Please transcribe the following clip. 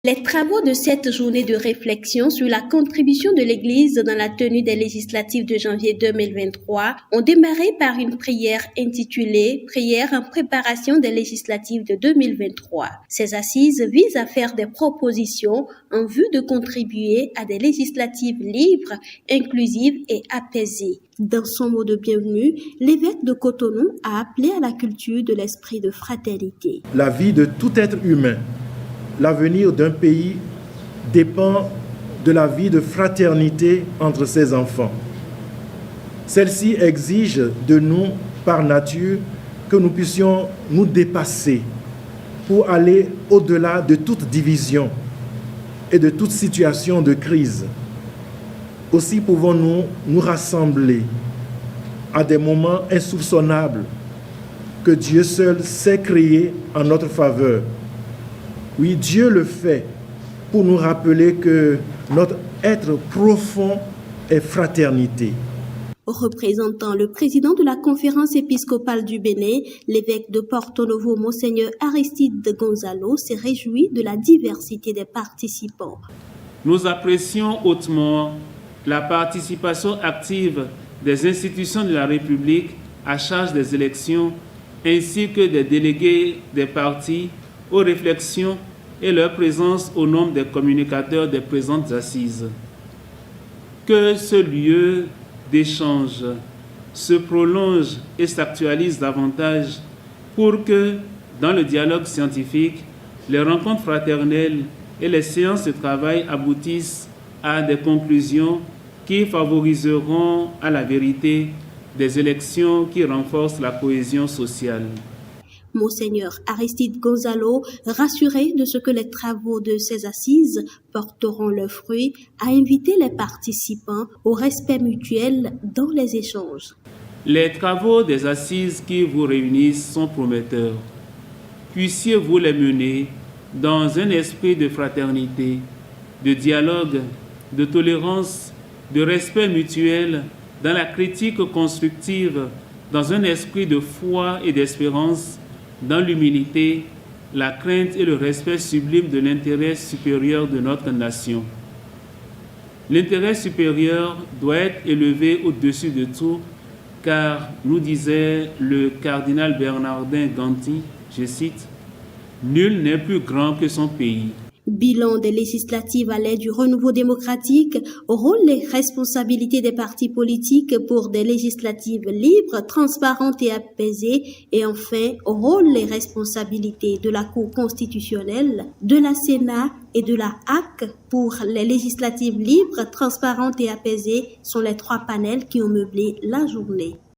Les travaux de cette journée de réflexion sur la contribution de l'Église dans la tenue des législatives de janvier 2023 ont démarré par une prière intitulée « Prière en préparation des législatives de 2023 ». Ces assises visent à faire des propositions en vue de contribuer à des législatives libres, inclusives et apaisées. Dans son mot de bienvenue, l'évêque de Cotonou a appelé à la culture de l'esprit de fraternité. La vie de tout être humain, l'avenir d'un pays dépend de la vie de fraternité entre ses enfants. Celle-ci exige de nous, par nature, que nous puissions nous dépasser pour aller au-delà de toute division et de toute situation de crise. Aussi pouvons-nous nous rassembler à des moments insoupçonnables que Dieu seul sait créer en notre faveur. Oui, Dieu le fait pour nous rappeler que notre être profond est fraternité. Représentant le président de la conférence épiscopale du Bénin, l'évêque de Porto Novo, Monseigneur Aristide Gonzalo, s'est réjoui de la diversité des participants. Nous apprécions hautement la participation active des institutions de la République à charge des élections, ainsi que des délégués des partis aux réflexions et leur présence au nombre des communicateurs des présentes assises. Que ce lieu d'échange se prolonge et s'actualise davantage pour que, dans le dialogue scientifique, les rencontres fraternelles et les séances de travail aboutissent à des conclusions qui favoriseront à la vérité des élections qui renforcent la cohésion sociale. Monseigneur Aristide Gonzalo, rassuré de ce que les travaux de ces assises porteront leurs fruits, a invité les participants au respect mutuel dans les échanges. Les travaux des assises qui vous réunissent sont prometteurs. Puissiez-vous les mener dans un esprit de fraternité, de dialogue, de tolérance, de respect mutuel, dans la critique constructive, dans un esprit de foi et d'espérance, dans l'humilité, la crainte et le respect sublime de l'intérêt supérieur de notre nation. L'intérêt supérieur doit être élevé au-dessus de tout, car, nous disait le cardinal Bernardin Ganty, je cite, « Nul n'est plus grand que son pays ». Bilan des législatives à l'ère du renouveau démocratique, rôle et responsabilités des partis politiques pour des législatives libres, transparentes et apaisées, et enfin, rôle et responsabilités de la Cour constitutionnelle, de la Sénat et de la HAC pour les législatives libres, transparentes et apaisées sont les trois panels qui ont meublé la journée.